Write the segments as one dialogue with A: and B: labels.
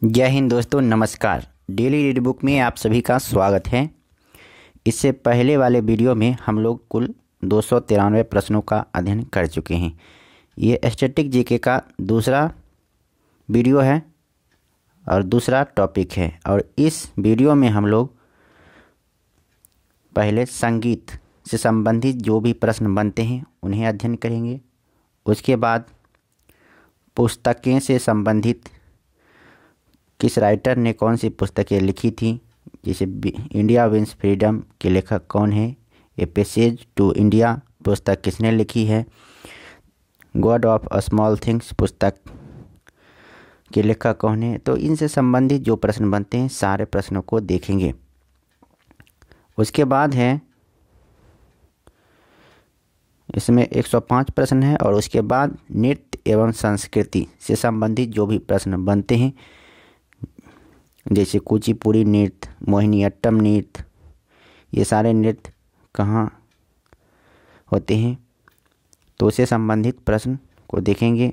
A: जय हिंद दोस्तों, नमस्कार। डेली रीड बुक में आप सभी का स्वागत है। इससे पहले वाले वीडियो में हम लोग कुल 293 प्रश्नों का अध्ययन कर चुके हैं। ये स्टैटिक जीके का दूसरा वीडियो है और दूसरा टॉपिक है। और इस वीडियो में हम लोग पहले संगीत से संबंधित जो भी प्रश्न बनते हैं उन्हें अध्ययन करेंगे। उसके बाद पुस्तकें से संबंधित किस राइटर ने कौन सी पुस्तकें लिखी थी, जैसे इंडिया विंस फ्रीडम के लेखक कौन है, ए पैसेज टू इंडिया पुस्तक किसने लिखी है, गॉड ऑफ स्मॉल थिंग्स पुस्तक के लेखक कौन है। तो इनसे संबंधित जो प्रश्न बनते हैं सारे प्रश्नों को देखेंगे। उसके बाद है इसमें 105 प्रश्न है और उसके बाद नृत्य एवं संस्कृति से संबंधित जो भी प्रश्न बनते हैं, जैसे कुचिपुड़ी नृत्य, मोहिनीअट्टम नृत्य, ये सारे नृत्य कहाँ होते हैं, तो उससे संबंधित प्रश्न को देखेंगे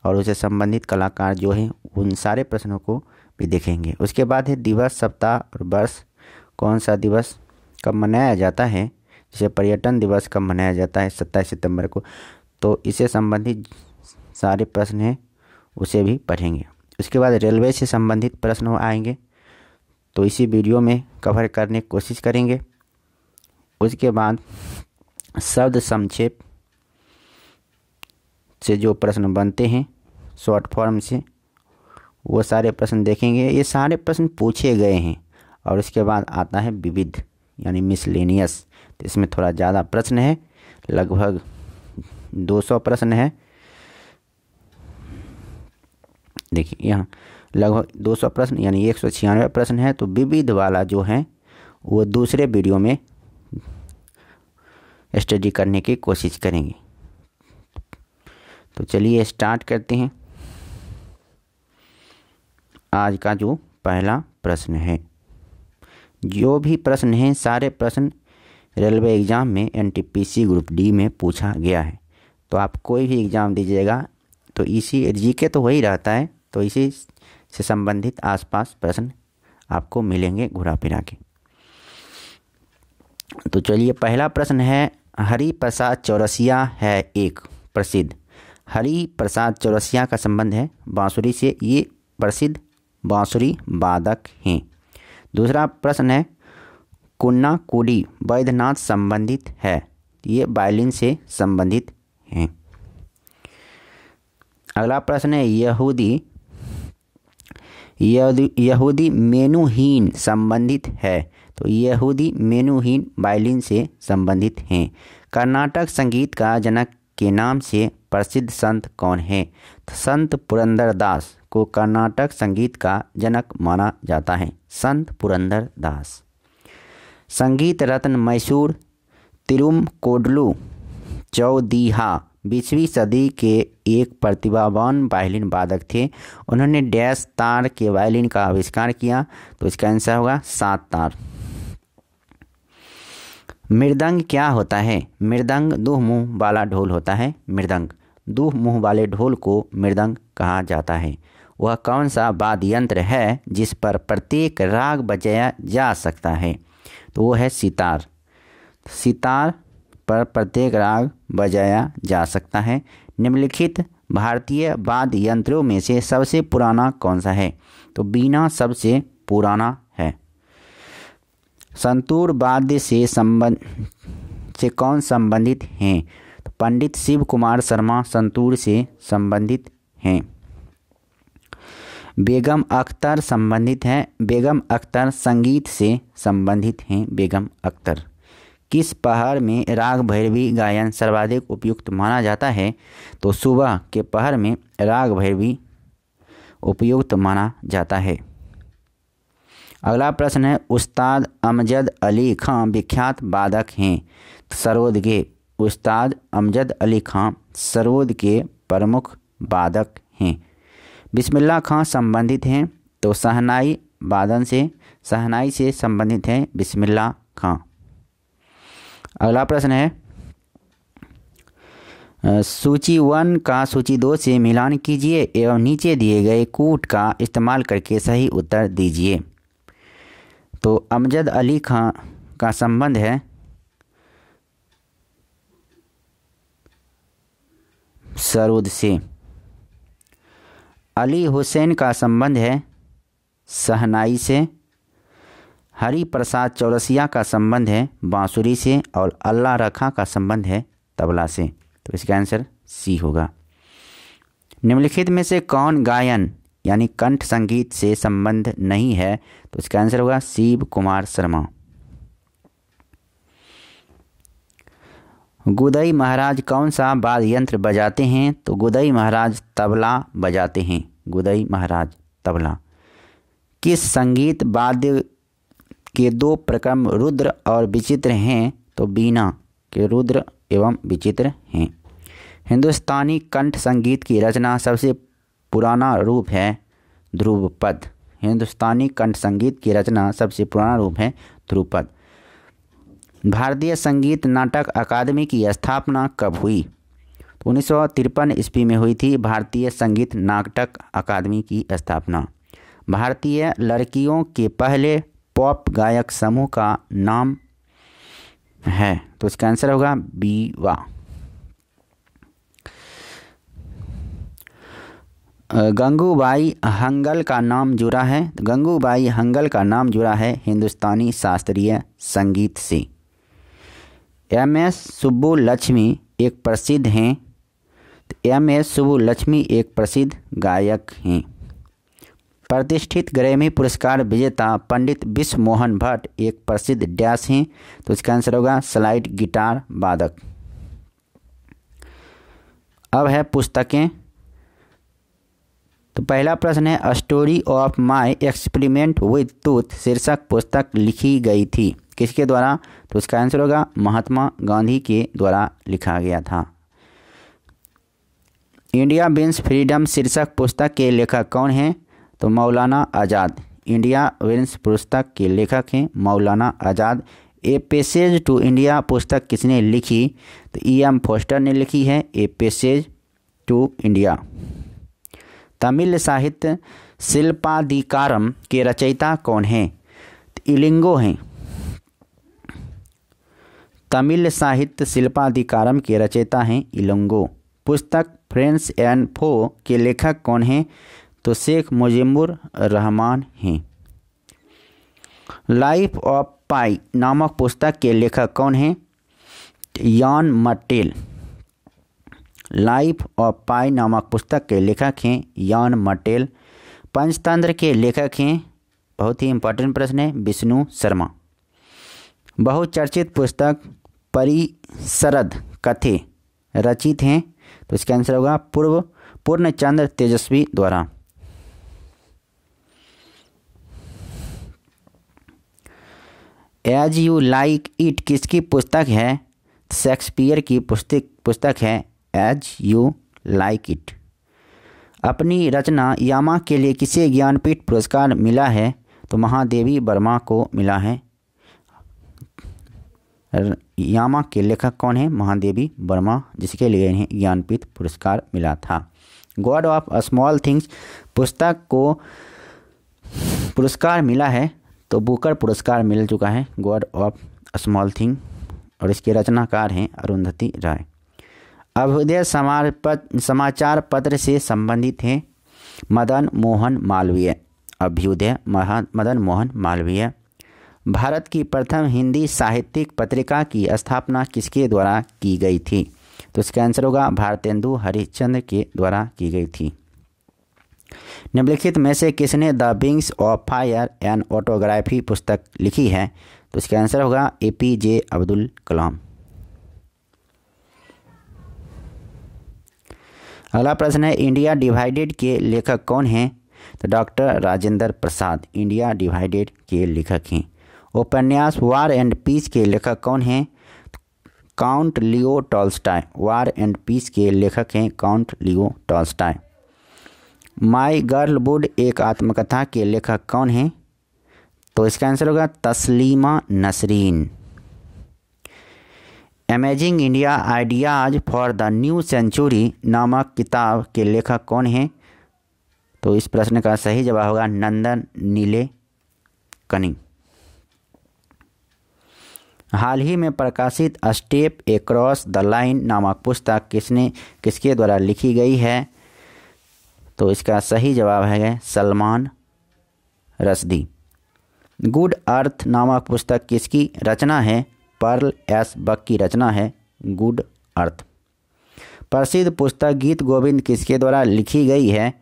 A: और उससे संबंधित कलाकार जो हैं उन सारे प्रश्नों को भी देखेंगे। उसके बाद है दिवस, सप्ताह और वर्ष, कौन सा दिवस कब मनाया जाता है, जैसे पर्यटन दिवस कब मनाया जाता है 27 सितंबर को, तो इससे संबंधित सारे प्रश्न हैं उसे भी पढ़ेंगे। उसके बाद रेलवे से संबंधित प्रश्न आएंगे, तो इसी वीडियो में कवर करने की कोशिश करेंगे। उसके बाद शब्द संक्षेप से जो प्रश्न बनते हैं शॉर्ट फॉर्म से, वो सारे प्रश्न देखेंगे। ये सारे प्रश्न पूछे गए हैं। और उसके बाद आता है विविध यानी मिसलेनियस, तो इसमें थोड़ा ज़्यादा प्रश्न है, लगभग 200 प्रश्न है। देखिए यहाँ लगभग 200 प्रश्न यानी 196 प्रश्न है। तो विविध वाला जो है वो दूसरे वीडियो में स्टडी करने की कोशिश करेंगे। तो चलिए स्टार्ट करते हैं। आज का जो पहला प्रश्न है, जो भी प्रश्न हैं सारे प्रश्न रेलवे एग्ज़ाम में एनटीपीसी ग्रुप डी में पूछा गया है। तो आप कोई भी एग्ज़ाम दीजिएगा तो इसी जीके तो वही रहता है, तो इसी से संबंधित आसपास प्रश्न आपको मिलेंगे घुरा फिरा के। तो चलिए पहला प्रश्न है, हरि प्रसाद चौरसिया है एक प्रसिद्ध। हरि प्रसाद चौरसिया का संबंध है बांसुरी से, ये प्रसिद्ध बांसुरी वादक हैं। दूसरा प्रश्न है, कुन्ना कुडी वैद्यनाथ संबंधित है, ये वायलिन से संबंधित हैं। अगला प्रश्न है, यहूदी मेनुहीन संबंधित है, तो यहूदी मेनुहीन वायलिन से संबंधित हैं। कर्नाटक संगीत का जनक के नाम से प्रसिद्ध संत कौन है, तो संत पुरंदरदास को कर्नाटक संगीत का जनक माना जाता है, संत पुरंदरदास। संगीत रत्न मैसूर तिरुमकोडलू चौदीहा 20वीं सदी के एक प्रतिभावान वायलिन वादक थे। उन्होंने डैश तार के वायलिन का आविष्कार किया, तो इसका आंसर होगा 7 तार। मृदंग क्या होता है, मृदंग 2 मुंह वाला ढोल होता है। मृदंग 2 मुंह वाले ढोल को मृदंग कहा जाता है। वह कौन सा वाद्य यंत्र है जिस पर प्रत्येक राग बजाया जा सकता है, तो वो है सितार। सितार पर प्रत्येक राग बजाया जा सकता है। निम्नलिखित भारतीय वाद्य यंत्रों में से सबसे पुराना कौन सा है, तो बीना सबसे पुराना है। संतूर वाद्य से कौन संबंधित हैं, तो पंडित शिव कुमार शर्मा संतूर से संबंधित हैं। बेगम अख्तर संबंधित हैं, बेगम अख्तर संगीत से संबंधित हैं। बेगम अख्तर किस पहर में राग भैरवी गायन सर्वाधिक उपयुक्त माना जाता है, तो सुबह के पहर में राग भैरवी उपयुक्त माना जाता है। अगला प्रश्न है, उस्ताद अमजद अली खां विख्यात वादक हैं, सरोद के। उस्ताद अमजद अली खां सरोद के प्रमुख वादक हैं। बिस्मिल्लाह खां संबंधित हैं, तो शहनाई वादन से, शहनाई से संबंधित हैं बिस्मिल्लाह खां। अगला प्रश्न है, सूची 1 का सूची 2 से मिलान कीजिए एवं नीचे दिए गए कूट का इस्तेमाल करके सही उत्तर दीजिए। तो अमजद अली खां का संबंध है सरूद से। अली हुसैन का संबंध है शहनाई से। हरि प्रसाद चौरसिया का संबंध है बांसुरी से। और अल्लाह रखा का संबंध है तबला से। तो इसका आंसर सी होगा। निम्नलिखित में से कौन गायन यानी कंठ संगीत से संबंध नहीं है? तो इसका आंसर होगा शिव कुमार शर्मा। गुदई महाराज कौन सा वाद्य यंत्र बजाते हैं? तो गुदई महाराज तबला बजाते हैं। गुदई महाराज तबला। किस संगीत वाद्य के 2 प्रक्रम रुद्र और विचित्र हैं? तो बीना के रुद्र एवं विचित्र हैं। हिंदुस्तानी कंठ संगीत की रचना सबसे पुराना रूप है ध्रुवपद। हिंदुस्तानी कंठ संगीत की रचना सबसे पुराना रूप है ध्रुवपद। भारतीय संगीत नाटक अकादमी की स्थापना कब हुई? 1953 ईस्वी में हुई थी भारतीय संगीत नाटक अकादमी की स्थापना। भारतीय लड़कियों के पहले पॉप गायक समूह का नाम है? तो इसका आंसर होगा बीवा। गंगूबाई हंगल का नाम जुड़ा है। गंगूबाई हंगल का नाम जुड़ा है हिंदुस्तानी शास्त्रीय संगीत से। एम.एस. सुब्बुलक्ष्मी एक प्रसिद्ध हैं। एम.एस. सुब्बुलक्ष्मी एक प्रसिद्ध गायक हैं। प्रतिष्ठित ग्रैमी पुरस्कार विजेता पंडित विश्व मोहन भट्ट एक प्रसिद्ध डैश हैं। तो इसका आंसर होगा स्लाइड गिटार वादक। अब है पुस्तकें। तो पहला प्रश्न है, story of my experiment with tooth शीर्षक पुस्तक लिखी गई थी किसके द्वारा? तो इसका आंसर होगा महात्मा गांधी के द्वारा लिखा गया था। इंडिया विंस फ्रीडम शीर्षक पुस्तक के लेखक कौन हैं? तो मौलाना आज़ाद। इंडिया विंस पुस्तक के लेखक हैं Maulana Azad. A passage to India पुस्तक किसने लिखी? तो E.M. फोस्टर ने लिखी है a passage to India. Tamil साहित्य शिल्पाधिकारम के रचयिता कौन हैं? इलिंगो हैं। तमिल साहित्य शिल्पाधिकारम के रचयिता हैं इलिंगो। पुस्तक फ्रेंड्स एंड फो के लेखक कौन हैं? तो शेख मुजीबुर रहमान हैं। लाइफ ऑफ पाई नामक पुस्तक के लेखक कौन हैं? यान मटेल। लाइफ ऑफ पाई नामक पुस्तक के लेखक हैं यान मटेल। पंचतंत्र के लेखक हैं, बहुत ही इंपॉर्टेंट प्रश्न है, विष्णु शर्मा। बहुचर्चित पुस्तक परिसरद कथे रचित हैं? तो इसका आंसर होगा पूर्णचंद्र तेजस्वी द्वारा। एज यू लाइक इट किसकी पुस्तक है? शेक्सपियर की पुस्तक है एज यू लाइक इट। अपनी रचना यामा के लिए किसे ज्ञानपीठ पुरस्कार मिला है? तो महादेवी वर्मा को मिला है। यामा के लेखक कौन है? महादेवी वर्मा, जिसके लिए इन्हें ज्ञानपीठ पुरस्कार मिला था। गॉड ऑफ स्मॉल थिंग्स पुस्तक को पुरस्कार मिला है? तो बुकर पुरस्कार मिल चुका है गॉड ऑफ स्मॉल थिंग, और इसके रचनाकार हैं अरुंधति राय। अभ्युदय समाचार पत्र से संबंधित हैं मदन मोहन मालवीय। अभ्युदय मदन मोहन मालवीय। भारत की प्रथम हिंदी साहित्यिक पत्रिका की स्थापना किसके द्वारा की गई थी? तो इसका आंसर होगा भारतेंदु हरिश्चंद्र के द्वारा की गई थी। निम्नलिखित में से किसने the wings of fire and autography पुस्तक लिखी है? तो इसका आंसर होगा APJ अब्दुल कलाम। अगला प्रश्न है, इंडिया डिवाइडेड के लेखक कौन हैं? तो doctor Rajendra Prasad India divided के लेखक हैं। उपन्यास वार एंड पीस के लेखक कौन हैं? Count Leo Tolstoy. War and peace के लेखक हैं Count Leo Tolstoy. My girlhood एक आत्मकथा के लेखक कौन हैं? तो इसका आंसर होगा Taslima Nasrin. Amazing India ideas for the new century नामक किताब के लेखक कौन हैं? तो इस प्रश्न का सही जवाब होगा नंदन नीलेकनी। हाल ही में प्रकाशित स्टेप एक्रॉस द लाइन नामक पुस्तक किसके द्वारा लिखी गई है? तो इसका सही जवाब है सलमान रश्दी। गुड अर्थ नामक पुस्तक किसकी रचना है? पर्ल एस बक की रचना है गुड अर्थ। प्रसिद्ध पुस्तक गीत गोविंद किसके द्वारा लिखी गई है?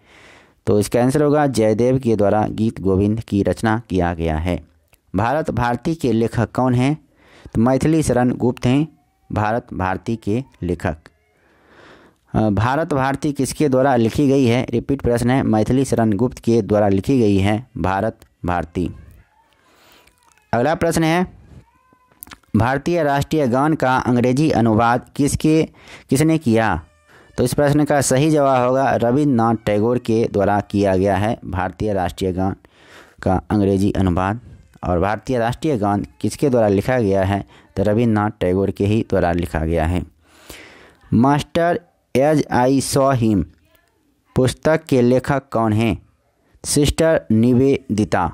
A: तो इसका आंसर होगा जयदेव के द्वारा गीत गोविंद की रचना किया गया है। भारत भारती के लेखक कौन हैं? तो मैथिली शरण गुप्त हैं भारत भारती के लेखक। भारत भारती किसके द्वारा लिखी गई है? रिपीट प्रश्न है, मैथिली शरण गुप्त के द्वारा लिखी गई है भारत भारती। अगला प्रश्न है, भारतीय राष्ट्रीय गान का अंग्रेजी अनुवाद किसने किया? तो इस प्रश्न का सही जवाब होगा रविन्द्रनाथ टैगोर के द्वारा किया गया है भारतीय राष्ट्रीय गान का अंग्रेजी अनुवाद। और भारतीय राष्ट्रीय गान किसके द्वारा लिखा गया है? तो रविन्द्रनाथ टैगोर के ही द्वारा लिखा गया है। Master as I saw him पुस्तक के लेखक कौन हैं? Sister Nivedita.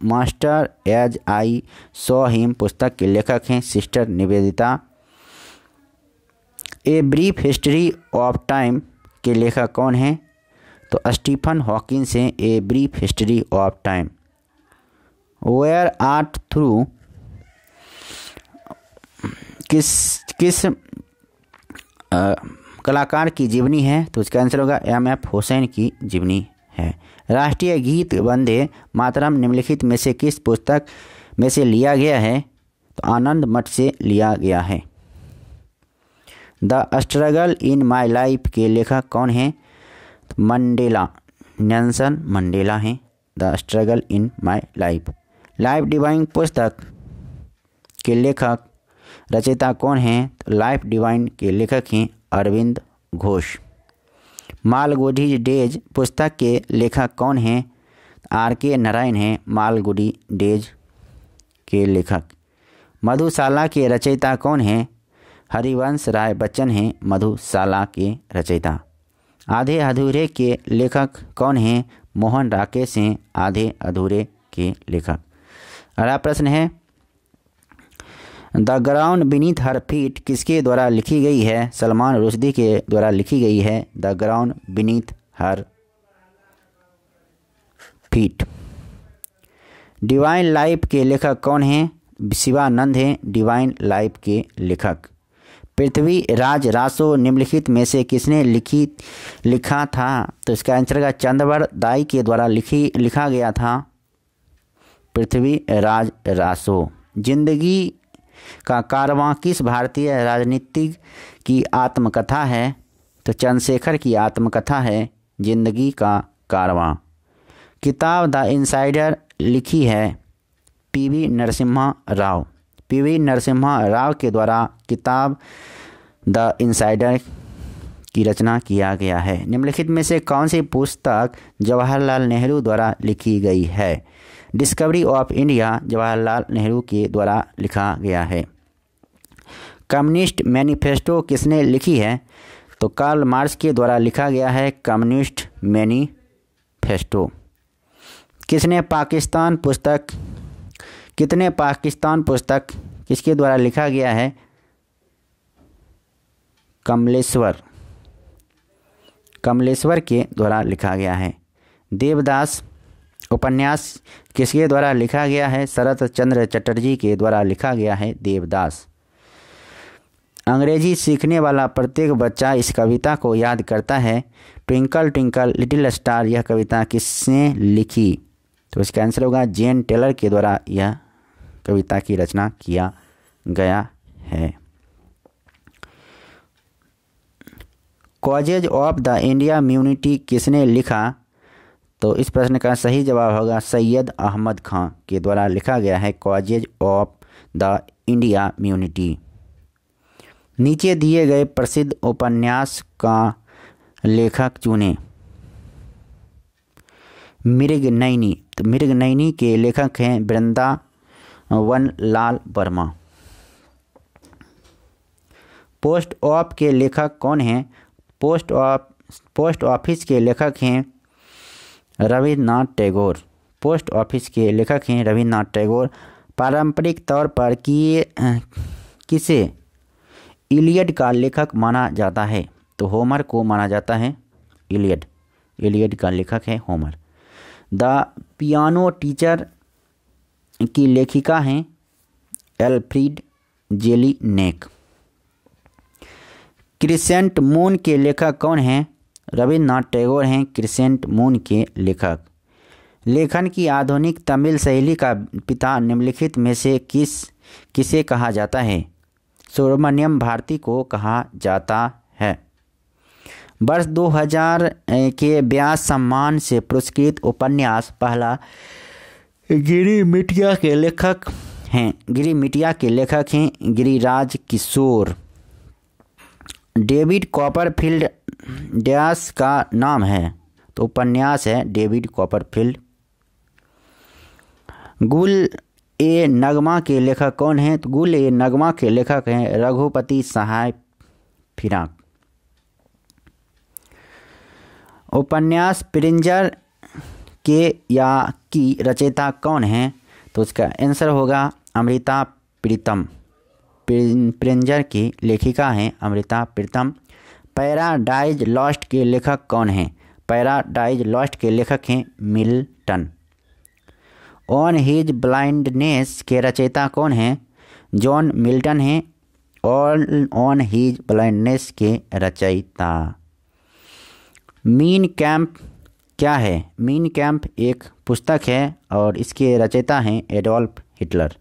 A: Master as I saw him पुस्तक के लेखक हैं sister Nivedita. A brief history of time के लेखक कौन हैं? तो स्टीफन हॉकिंस हैं a brief history of time. Where art through किस कलाकार की जीवनी है? तो इसका आंसर होगा एम.एफ. हुसैन की जीवनी है। राष्ट्रीय गीत वंदे मातरम निम्नलिखित में से किस पुस्तक में से लिया गया है? तो आनंद मठ से लिया गया है। The struggle in my life के लेखक कौन हैं? तो मंडेला, नेल्सन मंडेला हैं the struggle in my life. Life divine पुस्तक के लेखक रचयिता कौन हैं? तो लाइफ डिवाइन के लेखक हैं अरविंद घोष। मालगुडी डेज पुस्तक के लेखक कौन हैं? आर.के. नारायण हैं मालगुडी डेज के लेखक। मधुशाला के रचयिता कौन हैं? हरिवंश राय बच्चन हैं मधुशाला के रचयिता। आधे अधूरे के लेखक कौन हैं? मोहन राकेश हैं आधे अधूरे के लेखक। अगला प्रश्न है, the ground beneath her feet किसके द्वारा लिखी गई है? सलमान रुश्दी के द्वारा लिखी गई है the ground beneath her feet. Divine life के लेखक कौन हैं? शिवानंद हैं डिवाइन लाइफ के लेखक। पृथ्वी राज रासो निम्नलिखित में से किसने लिखा था? तो इसका आंसर का चंद्रवर दाई के द्वारा लिखा गया था पृथ्वी राज रासो। जिंदगी का कारवां किस भारतीय राजनीतिक की आत्मकथा है? तो चंद्रशेखर की आत्मकथा है जिंदगी का कारवां। किताब द इनसाइडर लिखी है पी.वी. नरसिम्हा राव। पी.वी. नरसिम्हा राव के द्वारा किताब द इनसाइडर की रचना किया गया है। निम्नलिखित में से कौन सी पुस्तक जवाहरलाल नेहरू द्वारा लिखी गई है? Discovery of India Jawaharlal Nehru के द्वारा लिखा गया है। कम्युनिस्ट मैनिफेस्टो किसने लिखी है? तो कार्ल मार्क्स के द्वारा लिखा गया है कम्युनिस्ट मैनिफेस्टो। कितने पाकिस्तान पुस्तक किसके द्वारा लिखा गया है? कमलेश्वर के द्वारा लिखा गया है। देवदास उपन्यास किसके द्वारा लिखा गया है? शरत चंद्र चटर्जी के द्वारा लिखा गया है देवदास। अंग्रेजी सीखने वाला प्रत्येक बच्चा इस कविता को याद करता है। ट्विंकल ट्विंकल लिटिल स्टार यह कविता किसने लिखी? तो इसका आंसर होगा जेन टेलर के द्वारा यह कविता की रचना किया गया है। कॉजेज ऑफ द इंडिया म्यूनिटी किसने लिखा? तो इस प्रश्न का सही जवाब होगा सैयद अहमद खां के द्वारा लिखा गया है कॉजेज ऑफ द इंडिया म्यूनिटी। नीचे दिए गए प्रसिद्ध उपन्यास का लेखक चुनें। मृगनयनी। तो मृगनयनी के लेखक हैं वृंदावन लाल वर्मा। पोस्ट ऑफ के लेखक कौन हैं? पोस्ट ऑफिस के लेखक हैं रविन्द्रनाथ टैगोर। पोस्ट ऑफिस के लेखक हैं रविन्द्रनाथ टैगोर। पारंपरिक तौर पर किसे इलियड का लेखक माना जाता है? तो होमर को माना जाता है इलियड का लेखक है होमर। द पियानो टीचर की लेखिका हैं एल्फ्रीड जेलिनेक। क्रिसेंट मून के लेखक कौन हैं? रविन्द्रनाथ टैगोर हैं क्रिसेंट मून के लेखक। लेखन की आधुनिक तमिल शैली का पिता निम्नलिखित में से किसे कहा जाता है? सुब्रमण्यम भारती को कहा जाता है। वर्ष 2000 के व्यास सम्मान से पुरस्कृत उपन्यास पहला गिरिमिटिया के लेखक हैं Giriraj Kishore. David Copperfield dash का नाम है? तो उपन्यास है डेविड कॉपरफील्ड। गुल ए नगमा के लेखक कौन हैं? तो गुल ए नगमा के लेखक हैं रघुपति सहाय फिराक। उपन्यास पिरिंजर के या की रचयिता कौन हैं? तो उसका आंसर होगा अमृता प्रीतम। पिरिंजर की लेखिका हैं अमृता प्रीतम। पैराडाइज लॉस्ट के लेखक कौन हैं? पैराडाइज लॉस्ट के लेखक हैं मिल्टन। ऑन हिज ब्लाइंडनेस के रचयिता कौन हैं? जॉन मिल्टन हैं ऑन हिज ब्लाइंडनेस के रचयिता। मीन कैंप क्या है? मीन कैंप एक पुस्तक है और इसके रचयिता हैं एडोल्फ हिटलर।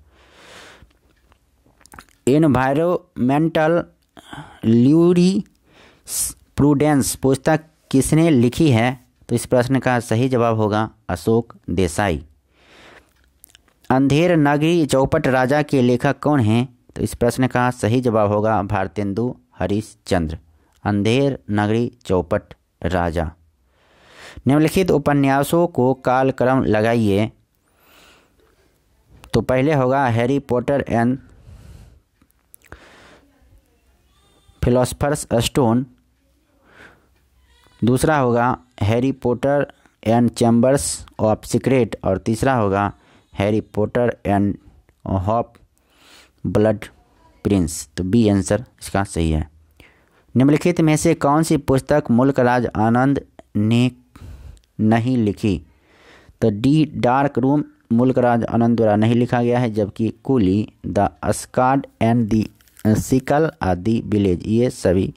A: एनवायरमेंटल ल्यूरिस्प्रूडेंस पुस्तक किसने लिखी है? तो इस प्रश्न का सही जवाब होगा अशोक देसाई। अंधेर नगरी चौपट राजा के लेखक कौन हैं? तो इस प्रश्न का सही जवाब होगा भारतेंदु हरिश्चंद्र। अंधेर नगरी चौपट राजा। निम्नलिखित उपन्यासों को कालक्रम लगाइए। तो पहले होगा Harry Potter and philosopher's stone. दूसरा होगा Harry Potter and chambers of secret और तीसरा होगा Harry Potter and half blood prince. तो बी आंसर इसका सही है। निम्नलिखित में से कौन सी पुस्तक मुल्कराज आनंद ने नहीं लिखी? तो the dark room Mulkraj Anand द्वारा नहीं लिखा गया है, जबकि coolie, the sword and the sickle at the village ये सभी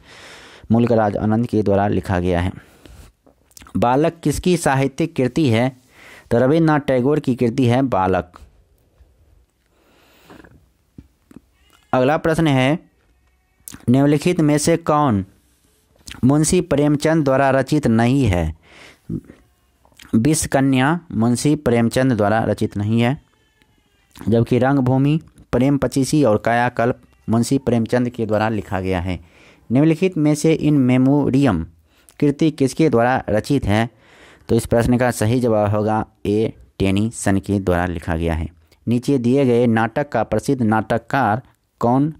A: मुल्कराज आनंद के द्वारा लिखा गया है। बालक किसकी साहित्यिक कृति है? तो रविन्द्रनाथ टैगोर की कृति है बालक। अगला प्रश्न है निम्नलिखित में से कौन मुंशी प्रेमचंद द्वारा रचित नहीं है? विष कन्या मुंशी प्रेमचंद द्वारा रचित नहीं है, जबकि रंगभूमि, प्रेम पचीसी और कायाकल्प मुंशी प्रेमचंद के द्वारा लिखा गया है। निम्नलिखित में से इन मेमोरियम कृति किसके द्वारा रचित है? तो इस प्रश्न का सही जवाब होगा ए टेनीसन के द्वारा लिखा गया है। नीचे दिए गए नाटक का प्रसिद्ध नाटककार कौन?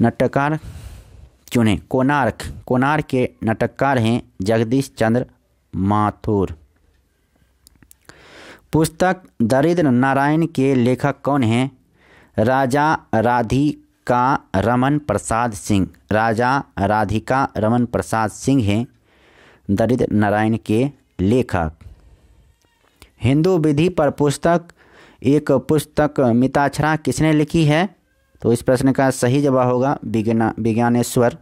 A: नाटककार चुने। कोणार्क के नाटककार हैं जगदीश चंद्र माथुर। पुस्तक दरिद्र नारायण के लेखक कौन हैं? राजा राधिका रमन प्रसाद सिंह। राजा राधिका रमन प्रसाद सिंह हैं दरिद्र नारायण के लेखक। हिंदू विधि पर एक पुस्तक मिताक्षरा किसने लिखी है? तो इस प्रश्न का सही जवाब होगा विज्ञानेश्वर।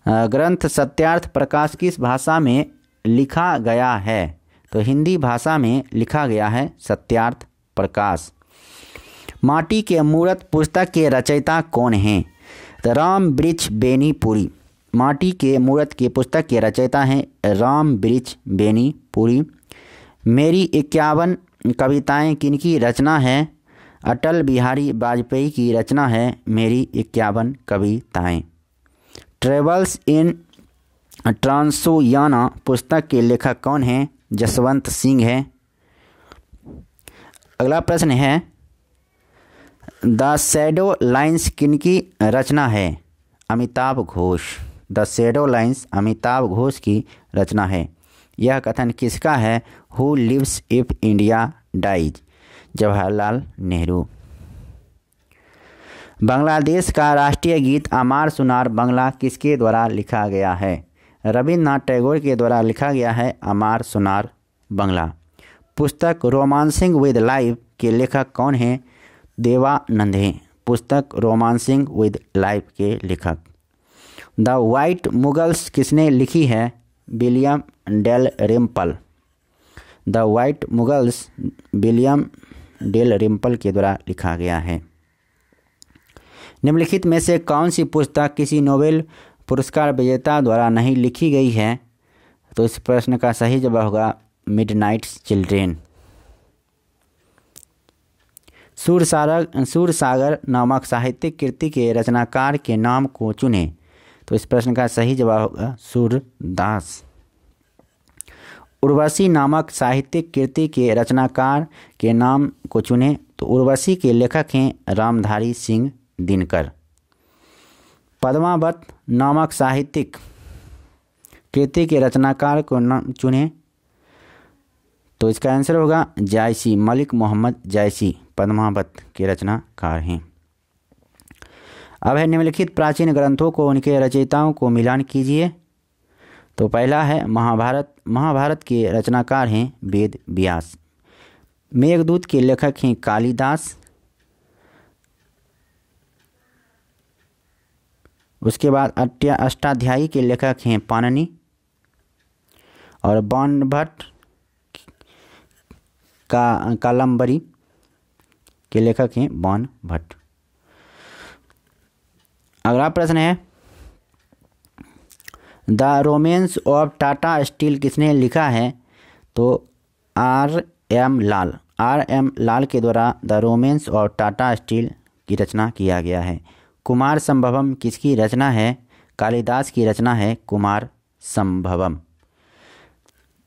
A: ग्रंथ सत्यार्थ प्रकाश किस भाषा में लिखा गया है? तो हिंदी भाषा में लिखा गया है सत्यार्थ प्रकाश। माटी के मूरत पुस्तक के रचयिता कौन हैं? तो राम वृक्ष बेनीपुरी। माटी के मूरत की पुस्तक के रचयिता हैं राम वृक्ष बेनीपुरी। मेरी 51 कविताएं किनकी रचना है? अटल बिहारी वाजपेयी की रचना है मेरी 51 कविताएं। ट्रेवल्स इन ट्रांसोयाना पुस्तक के लेखक कौन हैं? जसवंत सिंह है। अगला प्रश्न है द शैडो लाइन्स किनकी रचना है? Amitabh Ghosh. The shadow lines Amitabh Ghosh की रचना है। यह कथन किसका है? Who lives if India dies, Jawaharlal Nehru. Bangladesh का राष्ट्रीय गीत अमार सुनार बांग्ला किसके द्वारा लिखा गया है? रविन्द्रनाथ टैगोर के द्वारा लिखा गया है अमार सुनार बांग्ला। पुस्तक रोमांसिंग विद लाइफ के लेखक कौन हैं? देवानंद हैं। पुस्तक रोमांसिंग विद लाइफ के लेखक। द वाइट मुगल्स किसने लिखी है? William Dalrymple. The white Mughals William Dalrymple के द्वारा लिखा गया है। निम्नलिखित में से कौन सी पुस्तक किसी नोबेल पुरस्कार विजेता द्वारा नहीं लिखी गई है? तो इस प्रश्न का सही जवाब होगा मिडनाइट चिल्ड्रेन। सूरसागर नामक साहित्यिक कृति के रचनाकार के नाम को चुनें। तो इस प्रश्न का सही जवाब होगा सूरदास। उर्वशी नामक साहित्यिक कृति के रचनाकार के नाम को चुनें। तो उर्वशी के लेखक हैं रामधारी सिंह दिनकर। पद्मावत नामक साहित्यिक कृति के रचनाकार को नाम चुनें। तो इसका आंसर होगा जायसी, मलिक मोहम्मद जायसी पद्मावत के रचनाकार हैं। अब है निम्नलिखित प्राचीन ग्रंथों को उनके रचयिताओं को मिलान कीजिए। तो पहला है महाभारत। महाभारत के रचनाकार हैं वेद व्यास। मेघदूत के लेखक हैं कालिदास। उसके बाद अष्टाध्यायी के लेखक हैं पाणिनि। और बाणभट्ट का कालंबरी के लेखक हैं बाणभट्ट। अगला प्रश्न है the romance of Tata steel किसने लिखा है? तो R.M. लाल। R.M. लाल के द्वारा the romance of Tata steel की रचना किया गया है। कुमार संभवम किसकी रचना है? कालिदास की रचना है Kumarasambhavam.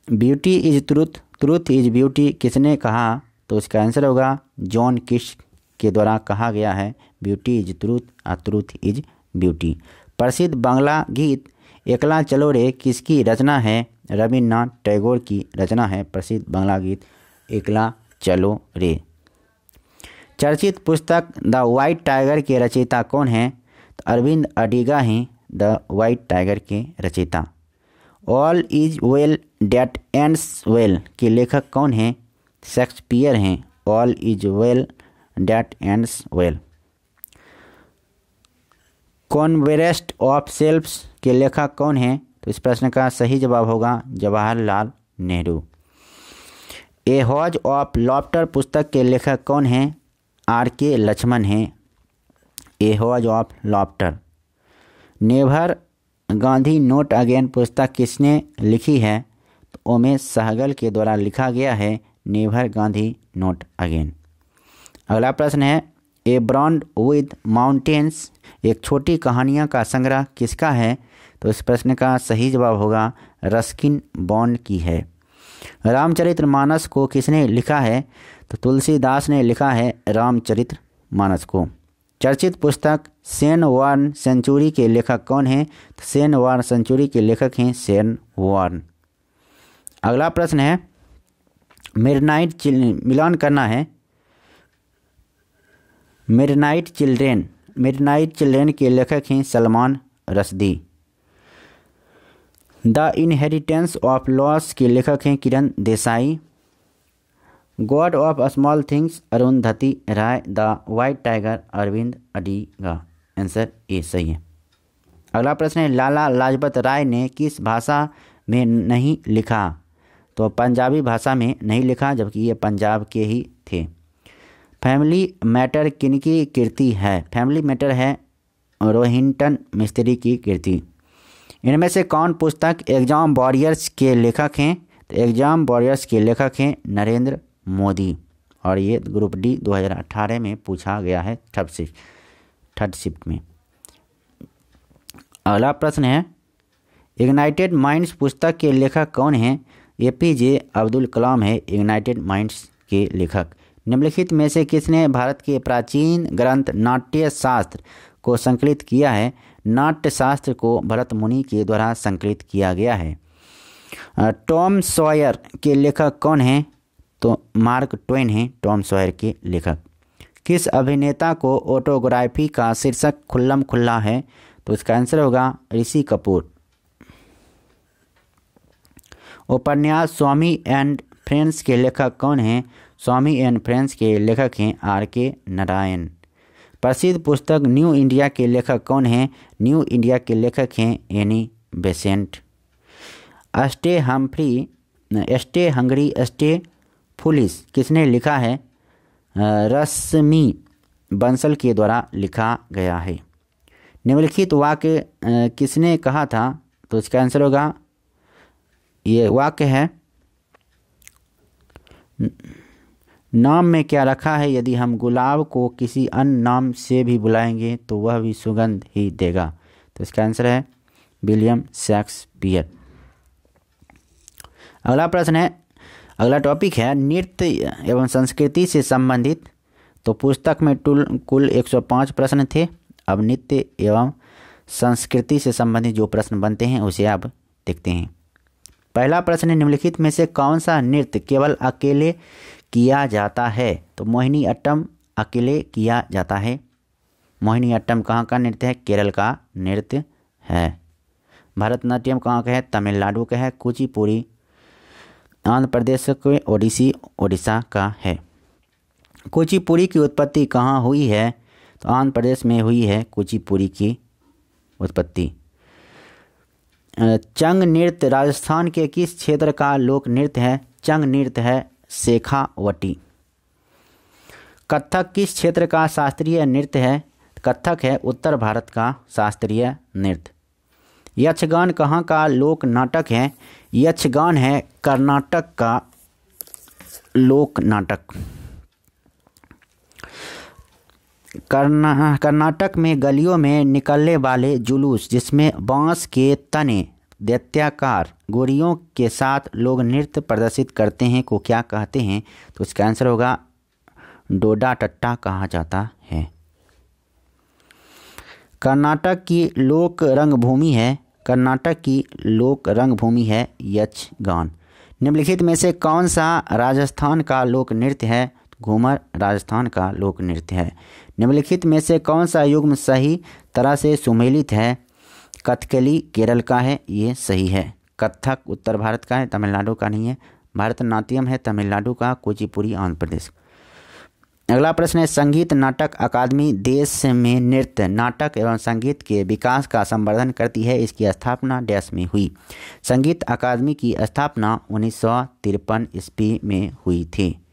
A: Beauty is truth, truth is beauty किसने कहा? तो इसका आंसर होगा जॉन किश के द्वारा कहा गया है ब्यूटी इज ट्रूथ और ट्रूथ इज ब्यूटी। प्रसिद्ध बांग्ला गीत एकला चलो रे किसकी रचना है? रविन्द्रनाथ टैगोर की रचना है प्रसिद्ध बांग्ला गीत एकला चलो रे। चर्चित पुस्तक द वाइट टाइगर के रचयिता कौन हैं? तो अरविंद अडिगा हैं द वाइट टाइगर के रचयिता। All is well that ends well के लेखक कौन हैं? शेक्सपियर हैं। All is well that ends well. Conquest of selfs के लेखक कौन हैं? तो इस प्रश्न का सही जवाब होगा Jawaharlal Nehru. A hodge of laughter पुस्तक के लेखक कौन हैं? R.K. लक्ष्मण हैं। A hodge of laughter. Never Gandhi note again पुस्तक किसने लिखी है? तो उमेश सहगल के द्वारा लिखा गया है नेवर गांधी नोट अगेन। अगला प्रश्न है ए ब्रॉन्ड विद माउंटेन्स एक छोटी कहानियाँ का संग्रह किसका है? तो इस प्रश्न का सही जवाब होगा रस्किन बॉन्ड की है। रामचरितमानस को किसने लिखा है? तो तुलसीदास ने लिखा है रामचरितमानस को। चर्चित पुस्तक सेन वार्न सेंचुरी के लेखक कौन हैं? तो सेन वार्न सेंचुरी के लेखक हैं सेन वार्न। अगला प्रश्न है मिडनाइट मिलान करना है। मिडनाइट चिल्ड्रेन के लेखक हैं Salman Rushdie. The inheritance of loss के लेखक हैं Kiran Desai. God of small things Arundhati Roy. The white tiger Aravind Adiga. Answer a सही है। अगला प्रश्न है लाला लाजपत राय ने किस भाषा में नहीं लिखा? तो पंजाबी भाषा में नहीं लिखा, जबकि ये पंजाब के ही थे। फैमिली मैटर किनकी कृति है? फैमिली मैटर है रोहिंटन मिस्त्री की कृति। इनमें से कौन पुस्तक एग्जाम वॉरियर्स के लेखक हैं? तो एग्जाम वॉरियर्स के लेखक हैं नरेंद्र मोदी। और ये ग्रुप डी 2018 में पूछा गया है थर्ड शिफ्ट में। अगला प्रश्न है इग्नाइटेड माइंड्स पुस्तक के लेखक कौन हैं? APJ अब्दुल कलाम है इग्नाइटेड माइंड्स के लेखक। निम्नलिखित में से किसने भारत के प्राचीन ग्रंथ नाट्य शास्त्र को संकलित किया है? नाट्य शास्त्र को भरत मुनि के द्वारा संकलित किया गया है। टॉम सॉयर के लेखक कौन हैं? तो मार्क ट्वेन हैं टॉम सॉयर के लेखक। किस अभिनेता को ऑटोग्राफी का शीर्षक खुल्लम खुल्ला है? तो इसका आंसर होगा ऋषि कपूर। उपन्यास स्वामी एंड फ्रेंड्स के लेखक कौन हैं? स्वामी एंड फ्रेंड्स के लेखक हैं R.K. नारायण। प्रसिद्ध पुस्तक न्यू इंडिया के लेखक कौन हैं? न्यू इंडिया के लेखक हैं Annie Besant. Stay hungry stay foolish किसने लिखा है? रश्मि बंसल के द्वारा लिखा गया है। निम्नलिखित वाक्य किसने कहा था? तो इसका आंसर होगा, ये वाक्य है, नाम में क्या रखा है? यदि हम गुलाब को किसी अन्य नाम से भी बुलाएंगे तो वह भी सुगंध ही देगा। तो इसका आंसर है विलियम शेक्सपियर। अगला प्रश्न है, अगला टॉपिक है नृत्य एवं संस्कृति से संबंधित। तो पुस्तक में कुल 105 प्रश्न थे। अब नृत्य एवं संस्कृति से संबंधित जो प्रश्न बनते हैं उसे अब देखते हैं। पहला प्रश्न है, निम्नलिखित में से कौन सा नृत्य केवल अकेले किया जाता है? तो मोहिनी अट्टम अकेले किया जाता है। मोहिनी अट्टम कहाँ का नृत्य है? केरल का नृत्य है। भरतनाट्यम कहाँ का है? तमिलनाडु का है। कुचिपुड़ी आंध्र प्रदेश के ओडिशा का है। कुचिपुड़ी की उत्पत्ति कहाँ हुई है? तो आंध्र प्रदेश में हुई है कुचिपुड़ी की उत्पत्ति। चंग नृत्य राजस्थान के किस क्षेत्र का लोक नृत्य है? चंग नृत्य है शेखावटी। कथक किस क्षेत्र का शास्त्रीय नृत्य है? कथक है उत्तर भारत का शास्त्रीय नृत्य। यक्षगान कहाँ का लोक नाटक है? यक्षगान है कर्नाटक का लोक नाटक। कर्नाटक में गलियों में निकलने वाले जुलूस जिसमें बांस के तने दैत्याकार गोरियों के साथ लोग नृत्य प्रदर्शित करते हैं को क्या कहते हैं? तो इसका आंसर होगा डोडा टट्टा कहा जाता है। कर्नाटक की लोक रंगभूमि है, कर्नाटक की लोक रंगभूमि है यक्षगान। निम्नलिखित में से कौन सा राजस्थान का लोक नृत्य है? घूमर राजस्थान का लोक नृत्य है। निम्नलिखित में से कौन सा युग्म सही तरह से सुमेलित है? कथकली केरल का है, ये सही है। कथक उत्तर भारत का है, तमिलनाडु का नहीं है। भरतनाट्यम है तमिलनाडु का, कुचिपुड़ी आंध्र प्रदेश। अगला प्रश्न है, संगीत नाटक अकादमी देश में नृत्य नाटक एवं संगीत के विकास का संवर्धन करती है। इसकी स्थापना डैश में हुई? संगीत अकादमी की स्थापना 1953 ईस्वी में हुई थी।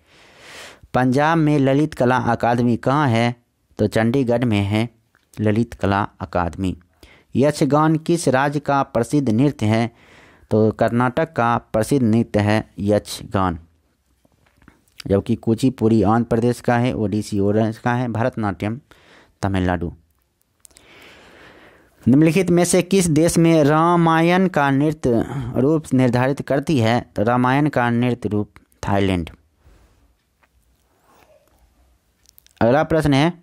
A: पंजाब में ललित कला अकादमी कहाँ है? तो चंडीगढ़ में है ललित कला अकादमी। यक्षगान किस राज्य का प्रसिद्ध नृत्य है? तो कर्नाटक का प्रसिद्ध नृत्य है यक्षगान। जबकि कुचिपुड़ी आंध्र प्रदेश का है, ओडिसी ओडिशा का है, भरतनाट्यम तमिलनाडु। निम्नलिखित में से किस देश में रामायण का नृत्य रूप निर्धारित करती है? तो रामायण का नृत्य रूप थाईलैंड। अगला प्रश्न है,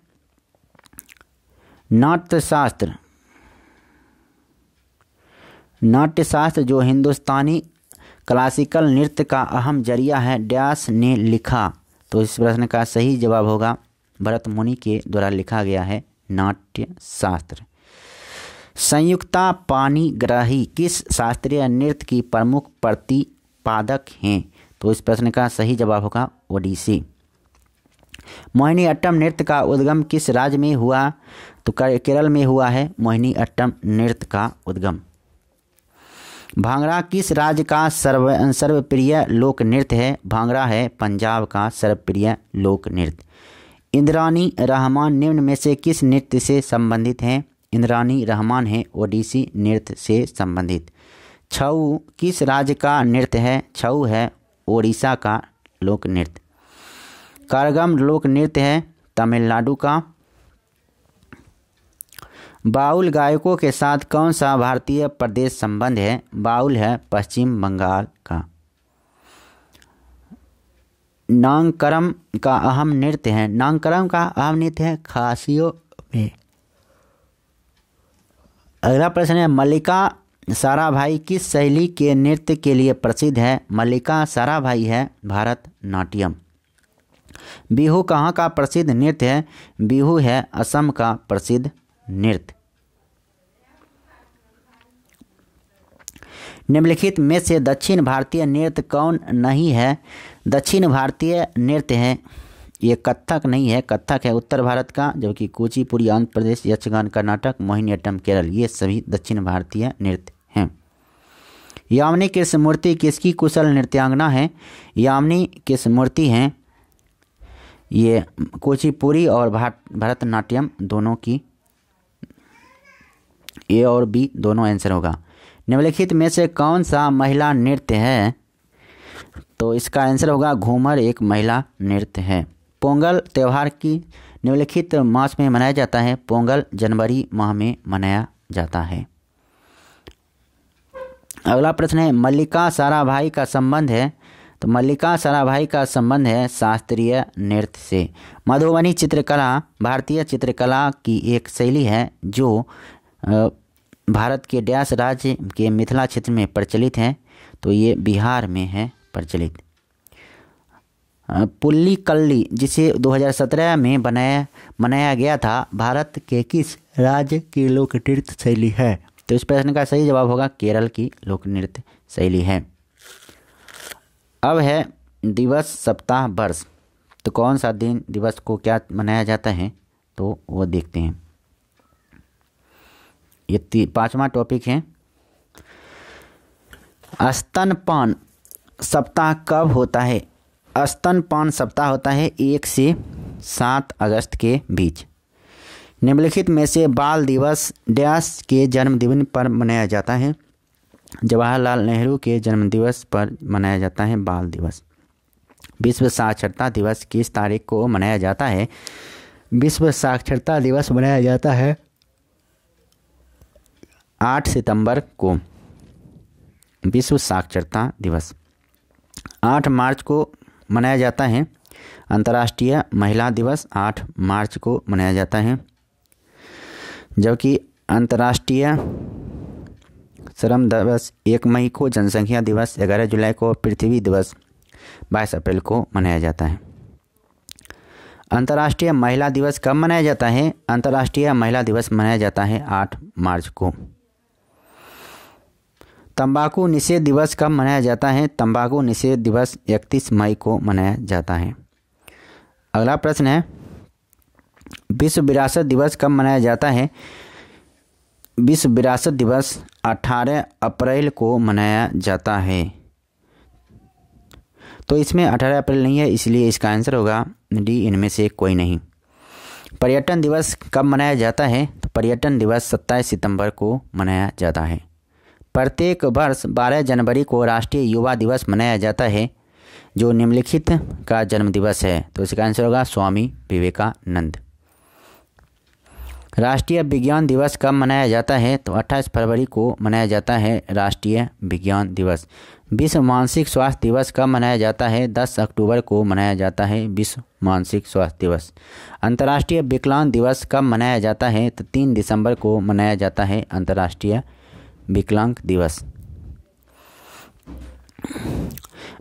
A: नाट्यशास्त्र जो हिंदुस्तानी क्लासिकल नृत्य का अहम जरिया है डैश ने लिखा? तो इस प्रश्न का सही जवाब होगा भरत मुनि के द्वारा लिखा गया है नाट्यशास्त्र। संयुक्ता पाणिग्राही किस शास्त्रीय नृत्य की प्रमुख प्रतिपादक हैं? तो इस प्रश्न का सही जवाब होगा ओडिसी। मोहिनी अट्टम नृत्य का उद्गम किस राज्य में हुआ? तो केरल में हुआ है मोहिनी अट्टम नृत्य का उद्गम। भांगड़ा किस राज्य का सर्वप्रिय लोक नृत्य है? भांगड़ा है पंजाब का सर्वप्रिय लोक नृत्य। इंद्रानी रहमान निम्न में से किस नृत्य से संबंधित हैं? इंद्रानी रहमान है ओडिसी नृत्य से संबंधित। छऊ किस राज्य का नृत्य है? छऊ है ओडिशा का लोक नृत्य। कारगम लोक नृत्य है तमिलनाडु का। बाउल गायकों के साथ कौन सा भारतीय प्रदेश संबंध है? बाउल है पश्चिम बंगाल का। नागकरम का अहम नृत्य है? नागकरम का अहम नृत्य है खासियों में। अगला प्रश्न है, मल्लिका साराभाई किस शैली के नृत्य के लिए प्रसिद्ध है? मल्लिका साराभाई है भरतनाट्यम। बिहू कहाँ का प्रसिद्ध नृत्य है? बिहू है असम का प्रसिद्ध नृत्य। निम्नलिखित में से दक्षिण भारतीय नृत्य कौन नहीं है? दक्षिण भारतीय नृत्य है, ये कथक नहीं है, कथक है उत्तर भारत का, जबकि कुचिपुड़ी आंध्र प्रदेश, यक्षगान कर्नाटक, मोहिनीअट्टम केरल, ये सभी दक्षिण भारतीय नृत्य हैं। यामिनी कृष्णमूर्ति किसकी कुशल नृत्यांगना है? यामिनी कृष्णमूर्ति हैं ये कुचिपुड़ी और भरतनाट्यम दोनों की, ए और बी दोनों आंसर होगा। निम्नलिखित में से कौन सा महिला नृत्य है? तो इसका आंसर होगा घूमर, एक महिला नृत्य है। पोंगल त्यौहार की निम्नलिखित मास में मनाया जाता है? पोंगल जनवरी माह में मनाया जाता है। अगला प्रश्न है, मल्लिका साराभाई का संबंध है? तो मल्लिका साराभाई का संबंध है शास्त्रीय नृत्य से। मधुबनी चित्रकला भारतीय चित्रकला की एक शैली है जो भारत के डैश राज्य के मिथिला क्षेत्र में प्रचलित है, तो ये बिहार में है प्रचलित। पुल्लिकल्ली जिसे 2017 में मनाया गया था, भारत के किस राज्य की लोक नृत्य शैली है? तो इस प्रश्न का सही जवाब होगा केरल की लोक नृत्य शैली है। अब है दिवस, सप्ताह, वर्ष। तो कौन सा दिन दिवस को क्या मनाया जाता है, तो वो देखते हैं। ये पांचवा टॉपिक है। स्तनपान सप्ताह कब होता है? स्तनपान सप्ताह होता है 1 से 7 अगस्त के बीच। निम्नलिखित में से बाल दिवस डैश के जन्मदिन पर मनाया जाता है? जवाहरलाल नेहरू के जन्मदिवस पर मनाया जाता है बाल दिवस। विश्व साक्षरता दिवस किस तारीख को मनाया जाता है? विश्व साक्षरता दिवस मनाया जाता है 8 सितंबर को। विश्व साक्षरता दिवस 8 मार्च को मनाया जाता है। अंतर्राष्ट्रीय महिला दिवस 8 मार्च को मनाया जाता है, जबकि अंतर्राष्ट्रीय श्रम दिवस 1 मई को, जनसंख्या दिवस 11 जुलाई को, पृथ्वी दिवस 22 अप्रैल को मनाया जाता है। अंतर्राष्ट्रीय महिला दिवस कब मनाया जाता है? अंतर्राष्ट्रीय महिला दिवस मनाया जाता है 8 मार्च को। तंबाकू निषेध दिवस कब मनाया जाता है? तंबाकू निषेध दिवस 31 मई को मनाया जाता है। अगला प्रश्न है, विश्व विरासत दिवस कब मनाया जाता है? विश्व विरासत दिवस 18 अप्रैल को मनाया जाता है। तो इसमें 18 अप्रैल नहीं है, इसलिए इसका आंसर होगा डी, इनमें से कोई नहीं। पर्यटन दिवस कब मनाया जाता है? तो पर्यटन दिवस 27 सितंबर को मनाया जाता है। प्रत्येक वर्ष 12 जनवरी को राष्ट्रीय युवा दिवस मनाया जाता है, जो निम्नलिखित का जन्म दिवस है? तो इसका आंसर होगा स्वामी विवेकानंद। राष्ट्रीय विज्ञान दिवस कब मनाया जाता है? तो 28 फरवरी को मनाया जाता है राष्ट्रीय विज्ञान दिवस। विश्व मानसिक स्वास्थ्य दिवस कब मनाया जाता है? 10 अक्टूबर को मनाया जाता है विश्व मानसिक स्वास्थ्य दिवस। अंतर्राष्ट्रीय विकलांग दिवस कब मनाया जाता है? तो 3 दिसंबर को मनाया जाता है अंतर्राष्ट्रीय विकलांग दिवस।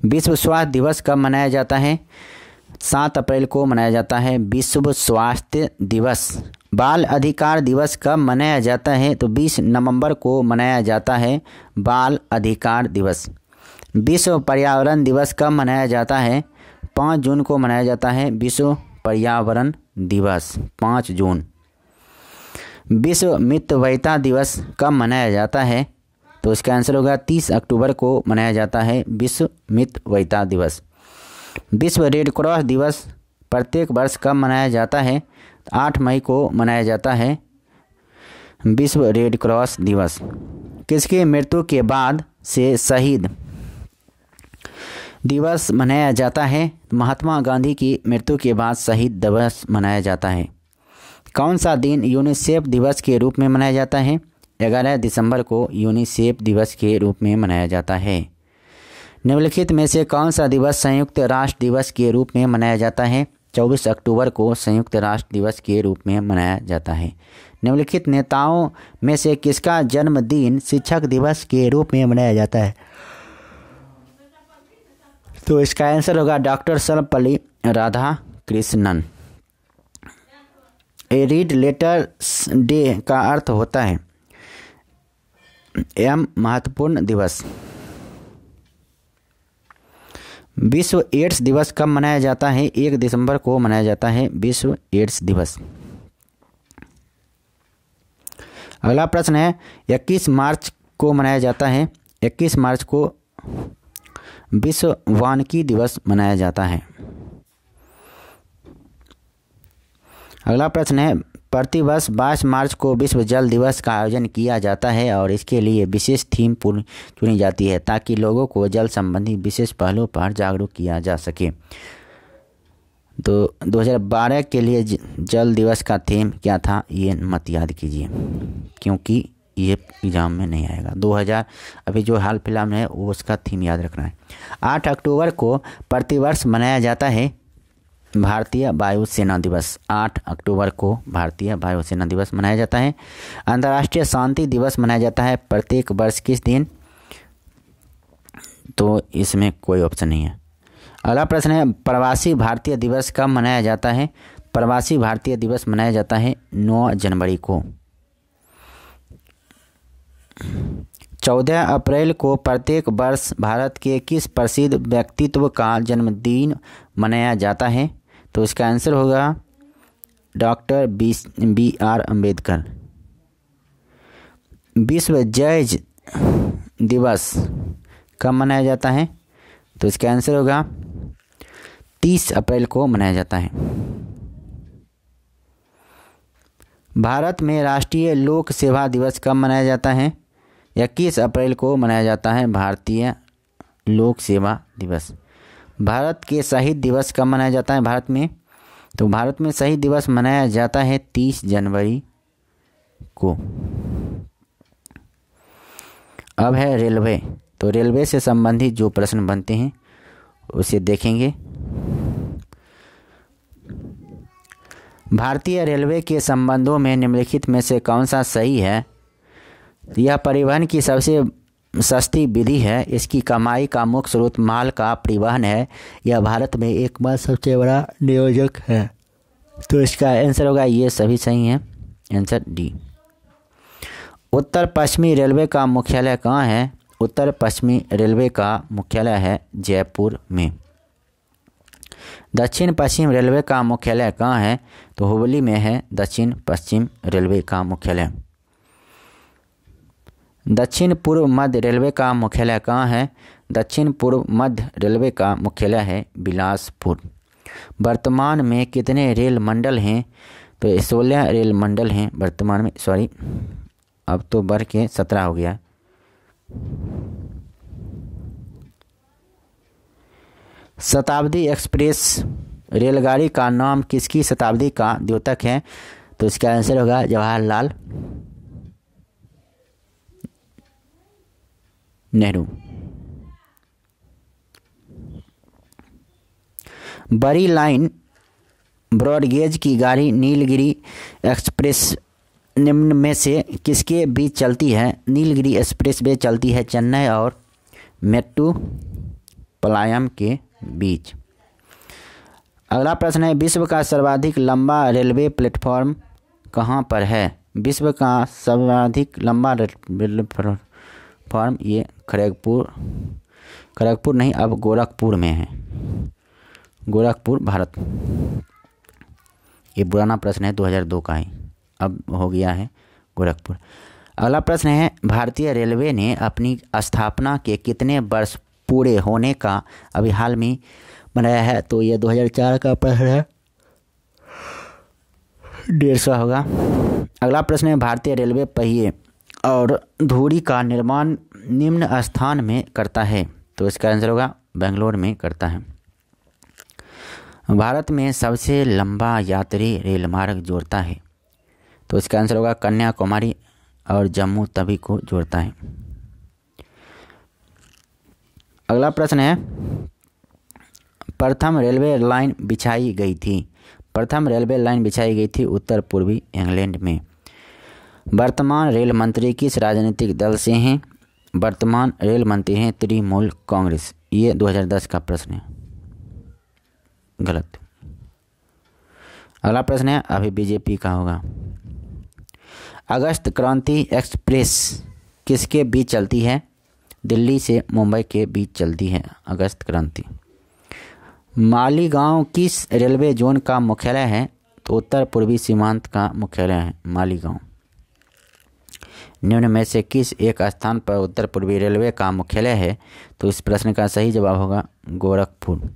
A: विश्व स्वास्थ्य दिवस कब मनाया जाता है? 7 अप्रैल को मनाया जाता है विश्व स्वास्थ्य दिवस। बाल अधिकार दिवस कब मनाया जाता है? तो 20 नवंबर को मनाया जाता है बाल अधिकार दिवस। विश्व पर्यावरण दिवस कब मनाया जाता है? 5 जून को मनाया जाता है विश्व पर्यावरण दिवस, 5 जून। विश्व मितव्ययिता दिवस कब मनाया जाता है? तो इसका आंसर होगा 30 अक्टूबर को मनाया जाता है विश्व मितव्ययिता दिवस। विश्व रेड क्रॉस दिवस प्रत्येक वर्ष कब मनाया जाता है? 8 मई को मनाया जाता है विश्व रेड क्रॉस दिवस। किसकी मृत्यु के बाद से शहीद दिवस मनाया जाता है? महात्मा गांधी की मृत्यु के बाद शहीद दिवस मनाया जाता है। कौन सा दिन यूनिसेफ दिवस के रूप में मनाया जाता है? 11 दिसंबर को यूनिसेफ दिवस के रूप में मनाया जाता है। निम्नलिखित में से कौन सा दिवस संयुक्त राष्ट्र दिवस के रूप में मनाया जाता है? 24 अक्टूबर को संयुक्त राष्ट्र दिवस के रूप में मनाया जाता है। निम्नलिखित नेताओं में से किसका जन्मदिन शिक्षक दिवस के रूप में मनाया जाता है? तो इसका आंसर होगा doctor Sarvepalli Radhakrishnan. A read letters day का अर्थ होता है एम महत्वपूर्ण दिवस। विश्व एड्स दिवस कब मनाया जाता है? 1 दिसंबर को मनाया जाता है विश्व एड्स दिवस। अगला प्रश्न है 21 मार्च को मनाया जाता है। 21 मार्च को विश्व वानिकी दिवस मनाया जाता है। अगला प्रश्न है प्रतिवर्ष 22 मार्च को विश्व जल दिवस का आयोजन किया जाता है और इसके लिए विशेष थीम चुनी जाती है ताकि लोगों को जल संबंधी विशेष पहलुओं पर जागरूक किया जा सके। तो 2012 के लिए जल दिवस का थीम क्या था ये मत याद कीजिए क्योंकि ये एग्जाम में नहीं आएगा। 2000 अभी जो हाल फिलहाल में है वो उसका थीम याद रखना है। 8 अक्टूबर को प्रतिवर्ष मनाया जाता है भारतीय वायुसेना दिवस। 8 अक्टूबर को भारतीय वायुसेना दिवस मनाया जाता है। अंतर्राष्ट्रीय शांति दिवस मनाया जाता है प्रत्येक वर्ष किस दिन? तो इसमें कोई ऑप्शन नहीं है। अगला प्रश्न है प्रवासी भारतीय दिवस कब मनाया जाता है? प्रवासी भारतीय दिवस मनाया जाता है 9 जनवरी को। 14 अप्रैल को प्रत्येक वर्ष भारत के किस प्रसिद्ध व्यक्तित्व का जन्मदिन मनाया जाता है? तो इसका आंसर होगा डॉक्टर बी.आर. अम्बेडकर। विश्व जैज दिवस कब मनाया जाता है? तो इसका आंसर होगा 30 अप्रैल को मनाया जाता है। भारत में राष्ट्रीय लोक सेवा दिवस कब मनाया जाता है? 21 अप्रैल को मनाया जाता है भारतीय लोक सेवा दिवस। भारत के शहीद दिवस कब मनाया जाता है भारत में? तो भारत में शहीद दिवस मनाया जाता है 30 जनवरी को। अब है रेलवे। तो रेलवे से संबंधित जो प्रश्न बनते हैं उसे देखेंगे। भारतीय रेलवे के संबंधों में निम्नलिखित में से कौन सा सही है? यह परिवहन की सबसे सस्ती विधि है। इसकी कमाई का मुख्य स्रोत माल का परिवहन है। यह भारत में एकमात्र सबसे बड़ा नियोजक है। तो इसका आंसर होगा ये सभी सही हैं। Answer D. उत्तर पश्चिमी रेलवे का मुख्यालय कहाँ है? उत्तर पश्चिमी रेलवे का मुख्यालय है जयपुर में। दक्षिण पश्चिम रेलवे का मुख्यालय कहाँ है? तो हुबली में है दक्षिण पश्चिम रेलवे का मुख्यालय। दक्षिण पूर्व मध्य रेलवे का मुख्यालय कहाँ है? दक्षिण पूर्व मध्य रेलवे का मुख्यालय है बिलासपुर। वर्तमान में कितने रेल मंडल हैं? तो 16 रेल मंडल हैं वर्तमान में। सॉरी, अब तो बढ़ के 17 हो गया। शताब्दी एक्सप्रेस रेलगाड़ी का नाम किसकी शताब्दी का द्योतक है? तो इसका आंसर होगा जवाहरलाल नेहरू। बड़ी लाइन ब्रॉडगेज की गाड़ी नीलगिरी एक्सप्रेस निम्न में से किसके बीच चलती है? नीलगिरी एक्सप्रेस वे चलती है चेन्नई और मेट्टुपालयम के बीच। अगला प्रश्न है विश्व का सर्वाधिक लंबा रेलवे प्लेटफॉर्म कहाँ पर है? विश्व का सर्वाधिक लंबा रेलवे प्लेटफॉर्म ये खड़गपुर नहीं, अब गोरखपुर में है। गोरखपुर भारत। ये पुराना प्रश्न है 2002 का ही, अब हो गया है गोरखपुर। अगला प्रश्न है भारतीय रेलवे ने अपनी स्थापना के कितने वर्ष पूरे होने का अभी हाल में मनाया है? तो ये 2004 का प्रश्न है, 150 होगा। अगला प्रश्न है भारतीय रेलवे पहिए और धुरी का निर्माण निम्न स्थान में करता है? तो इसका आंसर होगा बेंगलोर में करता है। भारत में सबसे लंबा यात्री रेल मार्ग जोड़ता है? तो इसका आंसर होगा कन्याकुमारी और जम्मू तवी को जोड़ता है। अगला प्रश्न है प्रथम रेलवे लाइन बिछाई गई थी? प्रथम रेलवे लाइन बिछाई गई थी उत्तर पूर्वी इंग्लैंड में। वर्तमान रेल मंत्री किस राजनीतिक दल से हैं? वर्तमान रेल मंत्री हैं तृणमूल कांग्रेस। ये 2010 का प्रश्न है, गलत। अगला प्रश्न है, अभी बीजेपी का होगा। अगस्त क्रांति एक्सप्रेस किसके बीच चलती है? दिल्ली से मुंबई के बीच चलती है अगस्त क्रांति। मालीगांव किस रेलवे जोन का मुख्यालय है? तो उत्तर पूर्वी सीमांत का मुख्यालय है मालीगांव। निम्न में से किस एक स्थान पर उत्तर पूर्वी रेलवे का मुख्यालय है? तो इस प्रश्न का सही जवाब होगा गोरखपुर।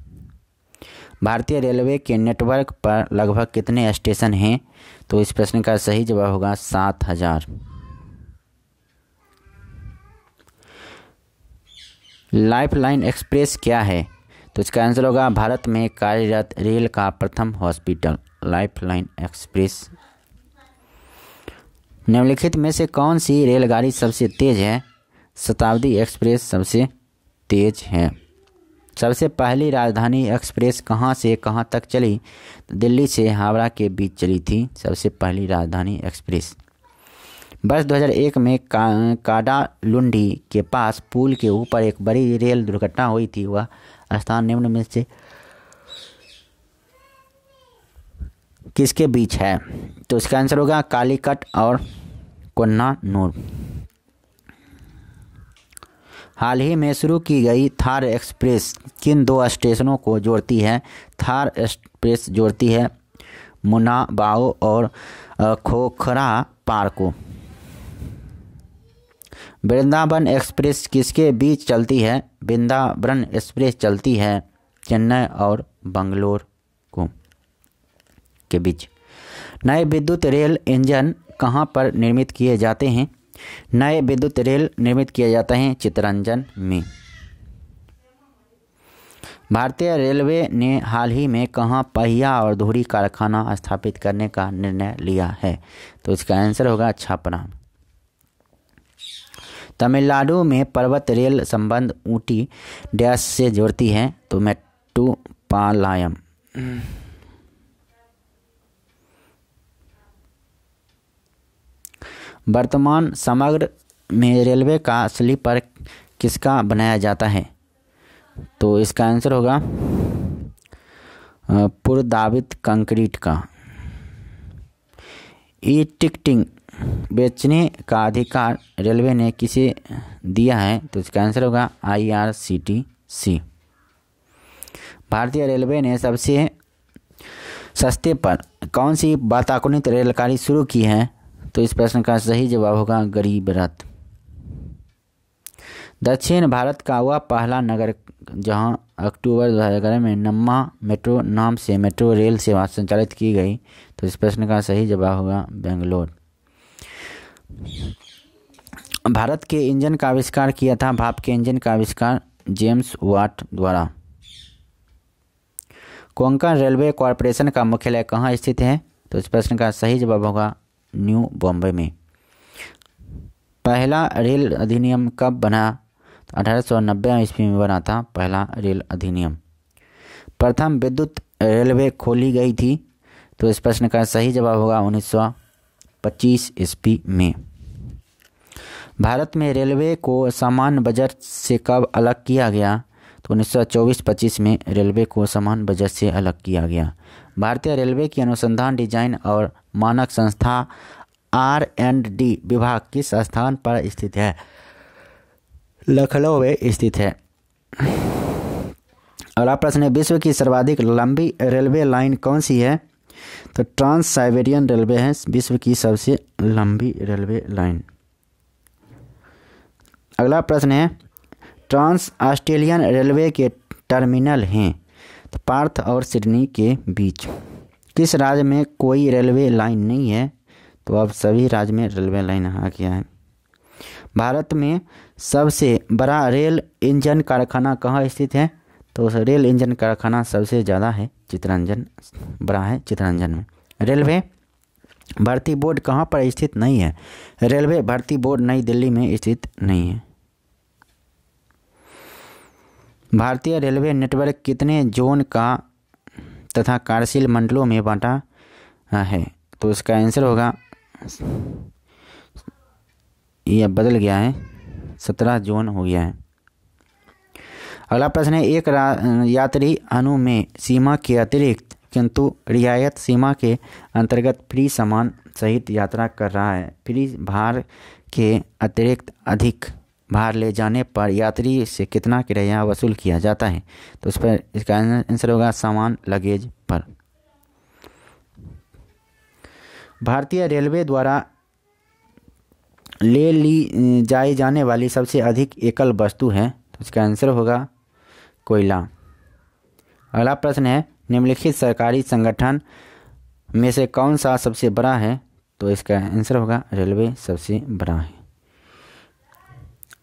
A: भारतीय रेलवे के नेटवर्क पर लगभग कितने स्टेशन हैं? तो इस प्रश्न का सही जवाब होगा 7000। लाइफलाइन एक्सप्रेस क्या है? तो इसका आंसर होगा भारत में कार्यरत रेल का प्रथम हॉस्पिटल लाइफलाइन एक्सप्रेस। निम्नलिखित में से कौन सी रेलगाड़ी सबसे तेज है? शताब्दी एक्सप्रेस सबसे तेज है। सबसे पहली राजधानी एक्सप्रेस कहाँ से कहाँ तक चली? तो दिल्ली से हावड़ा के बीच चली थी सबसे पहली राजधानी एक्सप्रेस। वर्ष 2001 में काडालुंडी के पास पुल के ऊपर एक बड़ी रेल दुर्घटना हुई थी। वह स्थान निम्न में से किसके बीच है? तो इसका आंसर होगा कालीकट और कोन्नानूर। हाल ही में शुरू की गई थार एक्सप्रेस किन दो स्टेशनों को जोड़ती है? थार एक्सप्रेस जोड़ती है मुनाबाओ और खोखरा पार को। वृंदावन एक्सप्रेस किसके बीच चलती है? वृंदावन एक्सप्रेस चलती है चेन्नई और बंगलोर के बीच। नए विद्युत रेल इंजन कहाँ पर निर्मित किए जाते हैं? नए विद्युत रेल निर्मित किए जाते हैं चित्तरंजन में। भारतीय रेलवे ने हाल ही में कहाँ पहिया और धुरी कारखाना स्थापित करने का निर्णय लिया है? तो इसका आंसर होगा छपरा। तमिलनाडु में पर्वत रेल संबंध ऊटी डैश से जोड़ती है तो मेट्टुपालायम। वर्तमान समग्र में रेलवे का स्लीपर किसका बनाया जाता है? तो इसका आंसर होगा पुरदावित कंक्रीट का। ई टिकटिंग बेचने का अधिकार रेलवे ने किसे दिया है? तो इसका आंसर होगा IRCTC। भारतीय रेलवे ने सबसे सस्ते पर कौन सी वातानुकूलित रेलगाड़ी शुरू की है? तो इस प्रश्न का सही जवाब होगा गरीब रथ। दक्षिण भारत का वह पहला नगर जहां अक्टूबर 2011 में नम्मा मेट्रो नाम से मेट्रो रेल सेवा संचालित की गई। तो इस प्रश्न का सही जवाब होगा बेंगलोर। भारत के इंजन का आविष्कार किया था भाप के इंजन का आविष्कार जेम्स वाट द्वारा। कोंकण रेलवे कॉरपोरेशन का मुख्यालय कहाँ स्थित है? तो इस प्रश्न का सही जवाब होगा न्यू बॉम्बे में। पहला रेल अधिनियम कब बना? तो 1890 ईस्वी में बना था पहला रेल अधिनियम। प्रथम विद्युत रेलवे खोली गई थी। तो इस प्रश्न का सही जवाब होगा 1925 ईस्वी में। भारत में रेलवे को सामान्य बजट से कब अलग किया गया? तो 1924-25 में रेलवे को सामान्य बजट से अलग किया गया। भारतीय रेलवे की अनुसंधान डिजाइन और मानक संस्था R&D विभाग किस स्थान पर स्थित है? लखनऊ में स्थित है। अगला प्रश्न है, विश्व की सर्वाधिक लंबी रेलवे लाइन कौन सी है? तो ट्रांस साइबेरियन रेलवे है विश्व की सबसे लंबी रेलवे लाइन। अगला प्रश्न है, ट्रांस ऑस्ट्रेलियन रेलवे के टर्मिनल हैं तो पार्थ और सिडनी के बीच। किस राज्य में कोई रेलवे लाइन नहीं है? तो अब सभी राज्य में रेलवे लाइन आ गया है। भारत में सबसे बड़ा रेल इंजन कारखाना कहाँ स्थित है? तो रेल इंजन कारखाना सबसे ज़्यादा है चित्तरंजन, बड़ा है चित्तरंजन में। रेलवे भर्ती बोर्ड कहाँ पर स्थित नहीं है? रेलवे भर्ती बोर्ड नई दिल्ली में स्थित नहीं है। भारतीय रेलवे नेटवर्क कितने जोन का तथा कार्यशील मंडलों में बांटा है? तो इसका आंसर होगा यह बदल गया है, 17 जोन हो गया है। अगला प्रश्न है, एक यात्री अनुमेय सीमा के अतिरिक्त किंतु रियायत सीमा के अंतर्गत फ्री सामान सहित यात्रा कर रहा है। फ्री भार के अतिरिक्त अधिक भार ले जाने पर यात्री से कितना किराया वसूल किया जाता है? तो इस पर इसका आंसर होगा सामान लगेज पर। भारतीय रेलवे द्वारा ले ली जाई जाने वाली सबसे अधिक एकल वस्तु है, तो इसका आंसर होगा कोयला। अगला प्रश्न है, निम्नलिखित सरकारी संगठन में से कौन सा सबसे बड़ा है? तो इसका आंसर होगा रेलवे सबसे बड़ा है।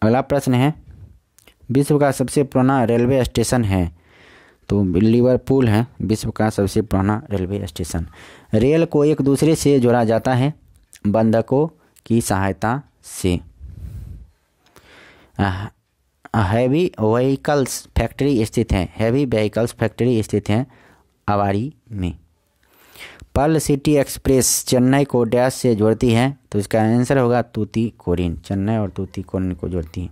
A: अगला प्रश्न है, विश्व का सबसे पुराना रेलवे स्टेशन है? तो लिवरपूल है विश्व का सबसे पुराना रेलवे स्टेशन। रेल को एक दूसरे से जोड़ा जाता है बंधकों की सहायता से। हैवी व्हीकल्स फैक्ट्री स्थित है, हैवी व्हीकल्स फैक्ट्री स्थित है अवारी में। पर्ल सिटी एक्सप्रेस चेन्नई को डैश से जोड़ती है? तो इसका आंसर होगा तूतीकोरिन, चेन्नई और तूतीकोरिन को जोड़ती है।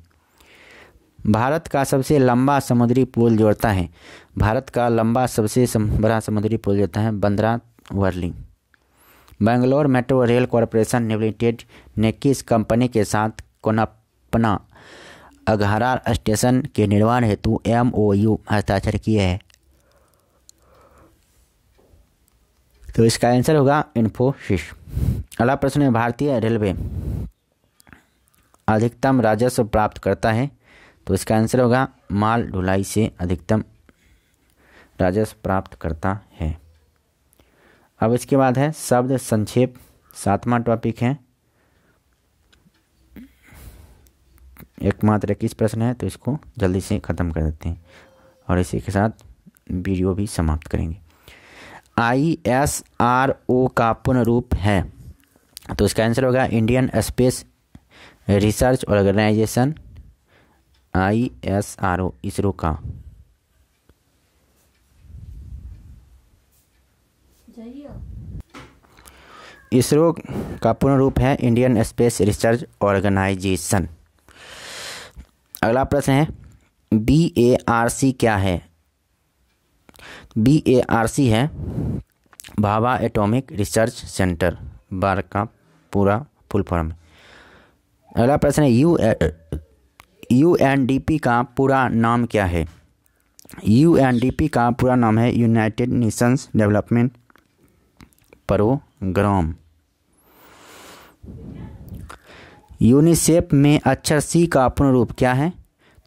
A: भारत का सबसे लंबा समुद्री पुल जोड़ता है? भारत का लंबा सबसे बड़ा समुद्री पुल जोड़ता है Bandra Worli. Bangalore metro rail corporation limited ने किस कंपनी के साथ कोनप्पना अघारा स्टेशन के निर्माण हेतु MOU हस्ताक्षर किए हैं? तो इसका आंसर होगा इन्फोसिस। अगला प्रश्न है, भारतीय रेलवे अधिकतम राजस्व प्राप्त करता है? तो इसका आंसर होगा माल ढुलाई से अधिकतम राजस्व प्राप्त करता है। अब इसके बाद है शब्द संक्षेप, 7वां टॉपिक है। एकमात्र 21 प्रश्न है, तो इसको जल्दी से ख़त्म कर देते हैं और इसी के साथ वीडियो भी समाप्त करेंगे। ISRO का पूर्ण रूप है? तो इसका आंसर होगा Indian space research organisation. ISRO ISRO का। इसरो का पूर्ण रूप है इंडियन स्पेस रिसर्च ऑर्गेनाइजेशन। अगला प्रश्न है, BARC क्या है? BARC है भाभा एटॉमिक रिसर्च सेंटर, बार का पूरा फुल फॉर्म। अगला प्रश्न है, UNDP का पूरा नाम क्या है? UNDP का पूरा नाम है United Nations development programme. UNICEF में अक्षर C का पूर्ण रूप क्या है?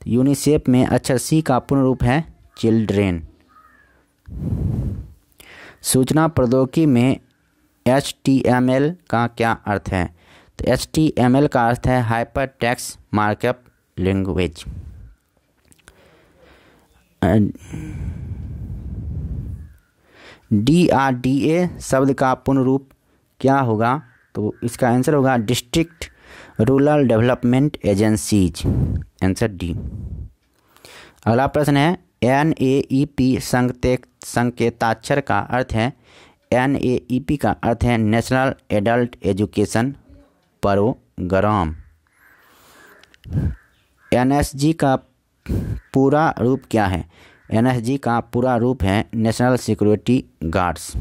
A: यूनिसेफ में अक्षर C का पूर्ण रूप है चिल्ड्रेन। सूचना प्रौद्योगिकी में HTML का क्या अर्थ है? तो HTML का अर्थ है hyper text markup language. DRDA शब्द का पूर्ण रूप क्या होगा? तो इसका आंसर होगा district rural development agencies, answer D. अगला प्रश्न है, NAEP संकेताक्षर का अर्थ है? NAEP का अर्थ है national adult education programme. NSG का पूरा रूप क्या है? NSG का पूरा रूप है national security guards.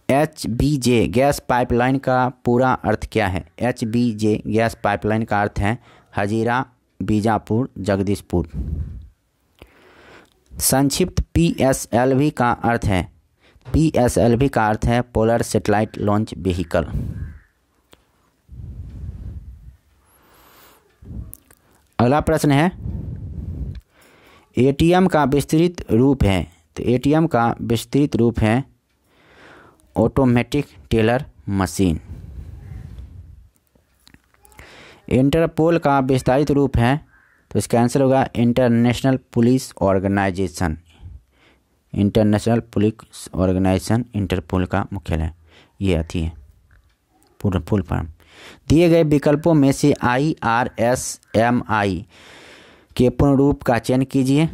A: HBJ gas pipeline का पूरा अर्थ क्या है? HBJ गैस पाइपलाइन का अर्थ है हजीरा बीजापुर जगदीशपुर। संक्षिप्त PSLV का अर्थ है? PSLV का अर्थ है पोलर सैटेलाइट लॉन्च व्हीकल। अगला प्रश्न है, ATM का विस्तृत रूप है? तो ATM का विस्तृत रूप है ऑटोमेटिक टेलर मशीन। इंटरपोल का विस्तारित रूप है? तो इसका आंसर होगा international police organisation. International police organisation Interpol का मुख्यालय ये आती है पूरा फुल फॉर्म। दिए गए विकल्पों में से IRSMI के पूर्ण रूप का चयन कीजिए।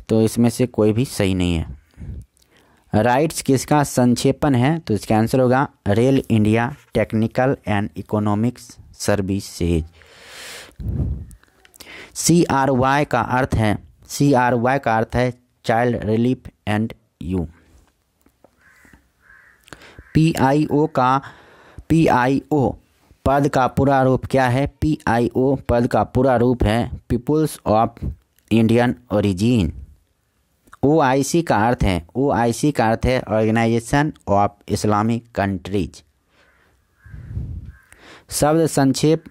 A: तो इसमें से कोई भी सही नहीं है। राइट्स किसका संक्षेपण है? तो इसका आंसर होगा rail India technical and economics services. CRY का अर्थ है, CRY का अर्थ है child relief and you. PIO पद का पूरा रूप क्या है? PIO पद का पूरा रूप है peoples of Indian origin. OIC का अर्थ है, OIC का अर्थ है ऑर्गेनाइजेशन ऑफ इस्लामिक कंट्रीज। शब्द संक्षेप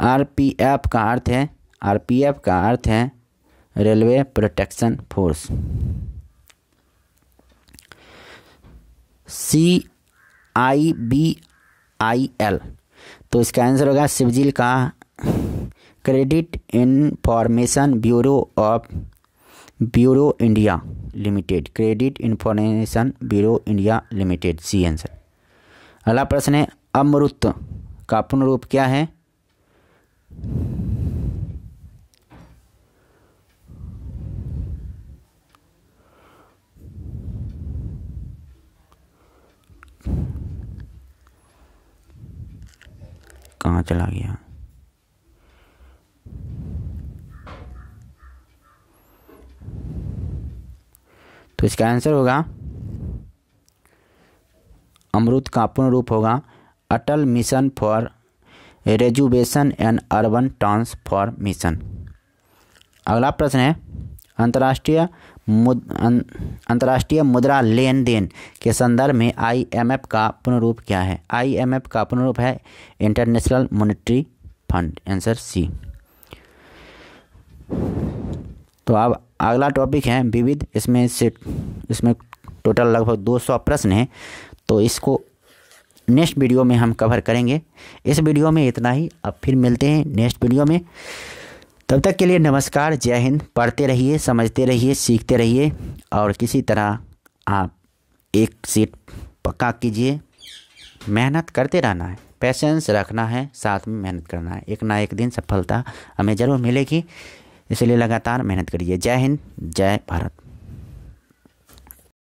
A: RPF का अर्थ है, RPF का अर्थ है रेलवे प्रोटेक्शन फोर्स। CIBIL तो इसका आंसर होगा सिविजिल का credit information bureau India limited, credit information bureau India limited, C answer. अगला प्रश्न है अमृत का पूर्ण रूप क्या है? कहाँ चला गया? तो इसका आंसर होगा अमृत का पूर्ण रूप होगा Atal mission for rejuvenation and urban transformation. अगला प्रश्न है अंतर्राष्ट्रीय मुद्रा लेन देन के संदर्भ में IMF का पूर्ण रूप क्या है? IMF का पूर्ण रूप है international monetary fund, answer C. तो अब अगला टॉपिक है विविध, इसमें टोटल लगभग 200 प्रश्न हैं, तो इसको नेक्स्ट वीडियो में हम कवर करेंगे। इस वीडियो में इतना ही, अब फिर मिलते हैं नेक्स्ट वीडियो में। तब तक के लिए नमस्कार, जय हिंद। पढ़ते रहिए, समझते रहिए, सीखते रहिए और किसी तरह आप एक सीट पक्का कीजिए। मेहनत करते रहना है, पेशेंस रखना है, साथ में मेहनत करना है। एक ना एक दिन सफलता हमें ज़रूर मिलेगी, इसलिए लगातार मेहनत करिए। जय हिंद, जय भारत।